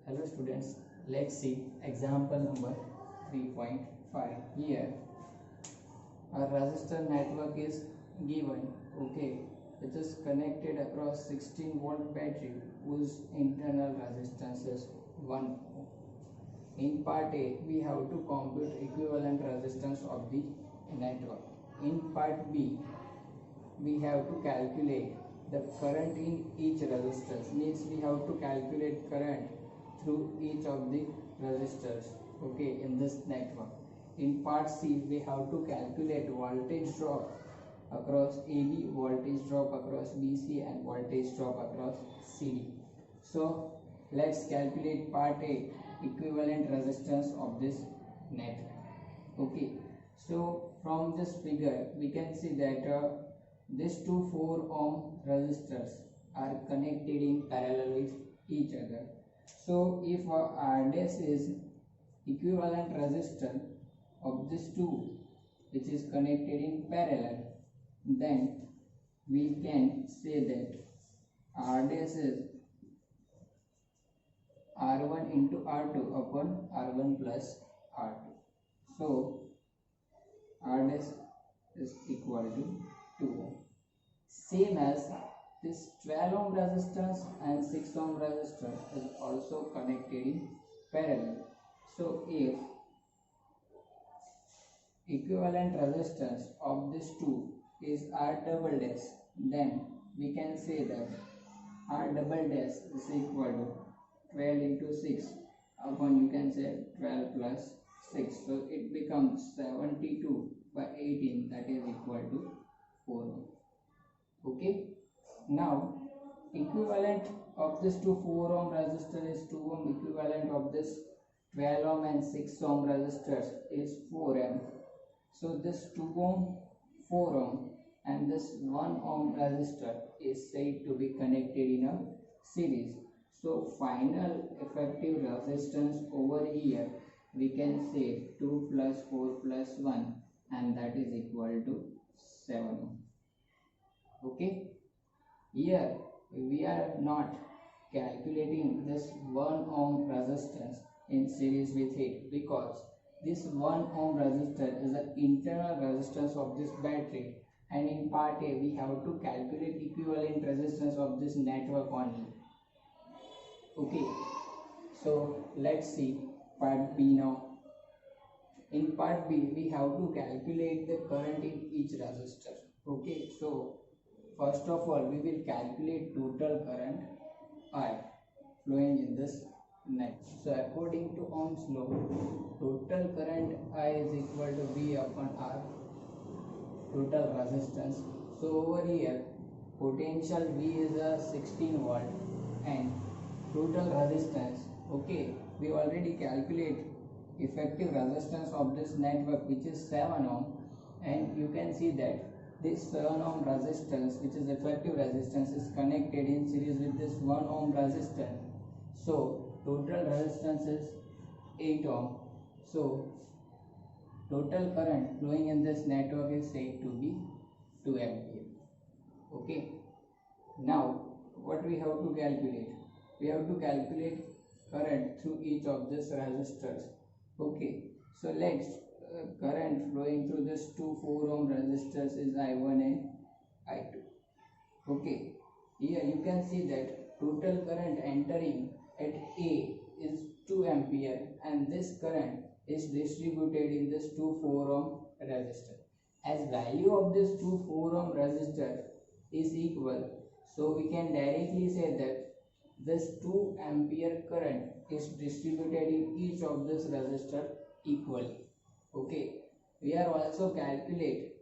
Hello students, let's see example number 3.5. Here a resistor network is given, okay, which is connected across 16-volt battery whose internal resistance is 1 ohm. In part A, we have to compute equivalent resistance of the network. In part B, we have to calculate the current in each resistance, means we have to calculate current through each of the resistors, okay, in this network. In part C, we have to calculate voltage drop across AB, voltage drop across BC, and voltage drop across CD. So let's calculate part A, equivalent resistance of this network. Okay, so from this figure we can see that these two 4 ohm resistors are connected in parallel with each other. So if R dash is equivalent resistance of these two which is connected in parallel, then we can say that R dash is R1 into R2 upon R1 plus R2. So R dash is equal to 2 ohm. Same as this 12 ohm resistance and 6 ohm resistance is also connected in parallel. So if equivalent resistance of these two is R double dash, then we can say that R double dash is equal to 12 into 6 upon, you can say, 12 plus 6. So it becomes 72 by 18, that is equal to 4 ohm. Okay, now equivalent of this two 4 ohm resistor is 2 ohm, equivalent of this 12 ohm and 6 ohm resistors is 4 ohm. So this 2 ohm, 4 ohm and this 1 ohm resistor is said to be connected in a series. So final effective resistance over here we can say 2 plus 4 plus 1, and that is equal to 7 ohm. Okay, here we are not calculating this 1 ohm resistance in series with it, because this 1 ohm resistor is the internal resistance of this battery, and in part A we have to calculate equivalent resistance of this network only. Okay, so let's see part B now. In part B we have to calculate the current in each resistor. Okay, so first of all we will calculate total current I flowing in this net. So according to Ohm's law, total current I is equal to V upon R, total resistance. So over here potential V is a 16 volt and total resistance, okay, we already calculate effective resistance of this network, which is 7 ohm, and you can see that this 7 ohm resistance, which is effective resistance, is connected in series with this 1 ohm resistor. So total resistance is 8 ohm. So total current flowing in this network is said to be 2 ampere. Okay, now what we have to calculate? We have to calculate current through each of these resistors. Okay, so let's current flowing through this two 4 ohm resistors is I1 and I2. Okay, here you can see that total current entering at A is 2 ampere, and this current is distributed in this two 4 ohm resistor. As value of this two 4 ohm resistor is equal, so we can directly say that this 2 ampere current is distributed in each of this resistor equally. Okay, we are also calculate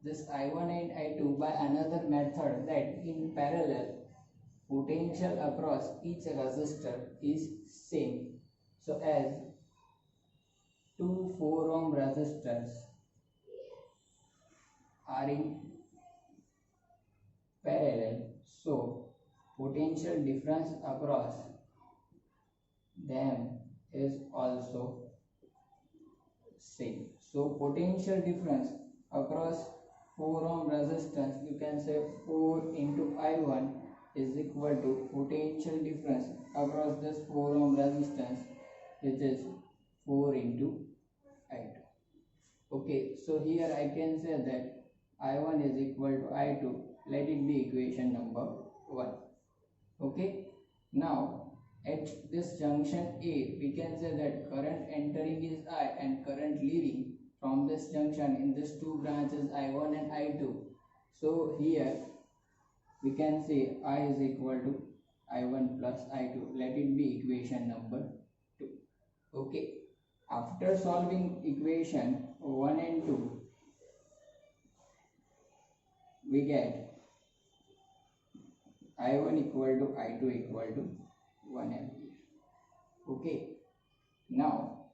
this I1 and I2 by another method, that in parallel potential across each resistor is same. So as two 4 ohm resistors are in parallel, so potential difference across them is also same. So potential difference across 4 ohm resistance, you can say 4 into I1 is equal to potential difference across this 4 ohm resistance, which is 4 into I2. Okay, so here I can say that I1 is equal to I2. Let it be equation number 1. Okay, now at this junction A, we can say that current entering is I and current leaving from this junction in these two branches I1 and I2. So here we can say I is equal to I1 plus I2. Let it be equation number 2. Okay, after solving equation 1 and 2, we get I1 equal to I2 equal to 1 ampere. Okay, now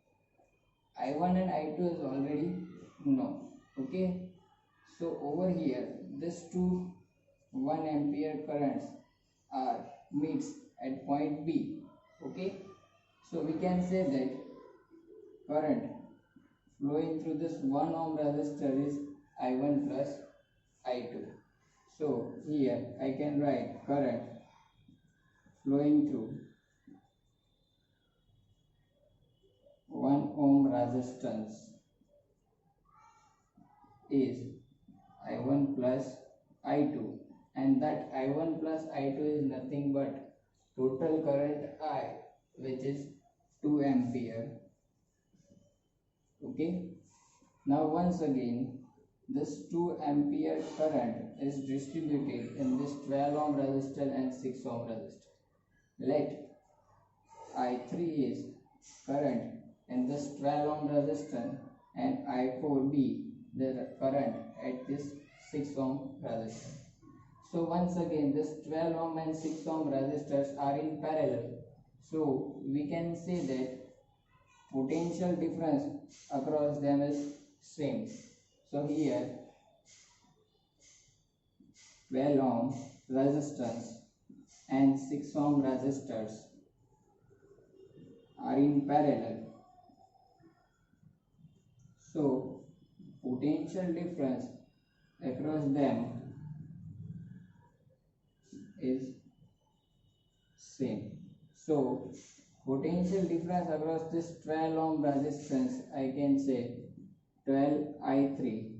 I1 and I2 is already known. Okay, so over here this two 1 ampere currents are meets at point B. Okay, so we can say that current flowing through this 1 ohm resistor is I1 plus I2. So here I can write current flowing through 1 ohm resistance is I1 plus I2, and that I1 plus I2 is nothing but total current I, which is 2 ampere. Okay, now once again this 2 ampere current is distributed in this 12 ohm resistor and 6 ohm resistor. Let I3 is current in this 12 ohm resistor and I4 be the current at this 6 ohm resistor. So once again this 12 ohm and 6 ohm resistors are in parallel. So we can say that potential difference across them is same. So here 12 ohm resistance and 6 ohm resistors are in parallel. So potential difference across them is same. So potential difference across this 12 ohm resistance, I can say 12I3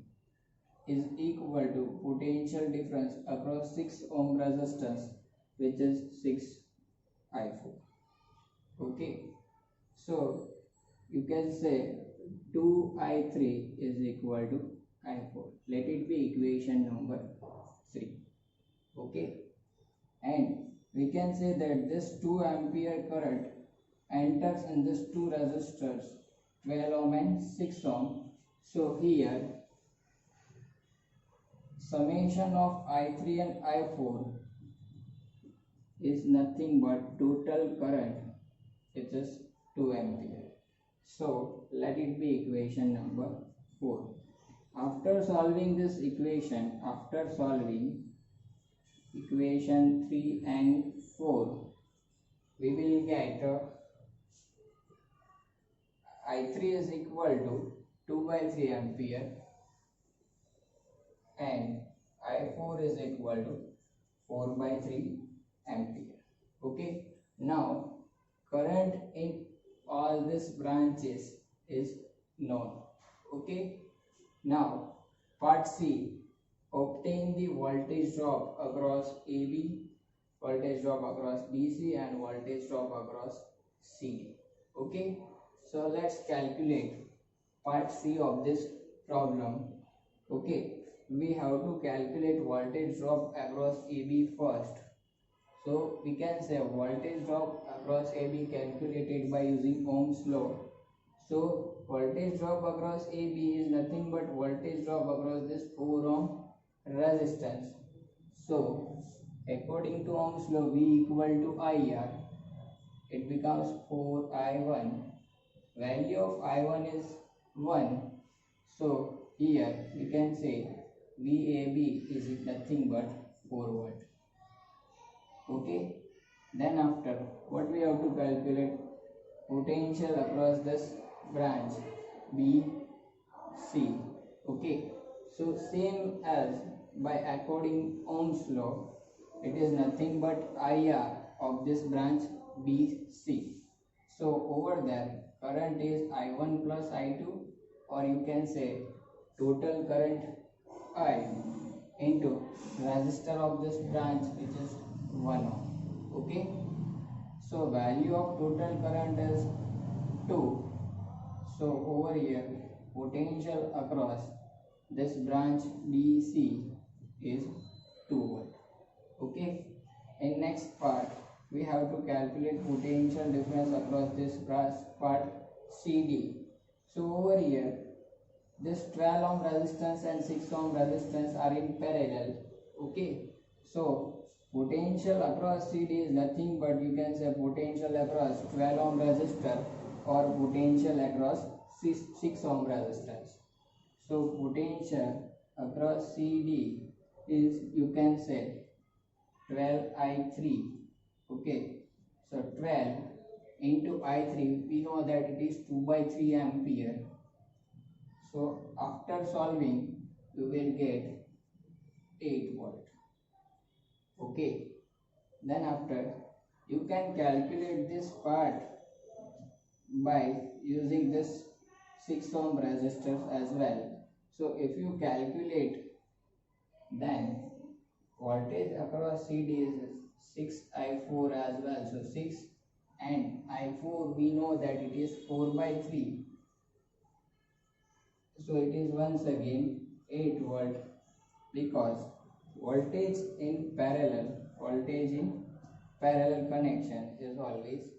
is equal to potential difference across 6 ohm resistance, which is 6I4. Okay, so you can say 2I3 is equal to I4. Let it be equation number 3. Okay, and we can say that this 2 ampere current enters in this two resistors 12 ohm and 6 ohm. So here summation of I3 and I4 is nothing but total current, which is 2 ampere. So let it be equation number 4. After solving this equation, after solving equation 3 and 4, we will get I3 is equal to 2 by 3 ampere and I4 is equal to 4 by 3 ampere. Okay, now current in all these branches is known. Okay, now part C, obtain the voltage drop across AB, voltage drop across BC and voltage drop across CD. Okay, so let's calculate part C of this problem. Okay, we have to calculate voltage drop across AB first. So we can say voltage drop across AB calculated by using Ohm's law. So voltage drop across AB is nothing but voltage drop across this 4 ohm resistance. So according to Ohm's law, V equal to IR, it becomes 4I1. Value of I1 is 1. So here we can say VAB is nothing but 4 volt. Okay, then after what we have to calculate? Potential across this branch BC. Okay, so same as by according Ohm's law, it is nothing but IR of this branch BC. So over there current is I1 plus I2, or you can say total current I into resistor of this branch, which is 1 ohm. Okay. So value of total current is 2. So over here potential across this branch BC is 2 volt. Okay. In next part we have to calculate potential difference across this part CD. So over here this 12 ohm resistance and 6 ohm resistance are in parallel. Okay. So potential across CD is nothing but, you can say, potential across 12 ohm resistor or potential across 6 ohm resistance. So potential across CD is, you can say, 12I3. Okay. So 12 into I3, we know that it is 2 by 3 ampere. So after solving you will get 8 volt. Okay. Then after you can calculate this part by using this 6 ohm resistors as well. So if you calculate, then voltage across CD is 6I4 as well. So 6 and I4, we know that it is 4 by 3. So it is once again 8 volt, because voltage in parallel connection is always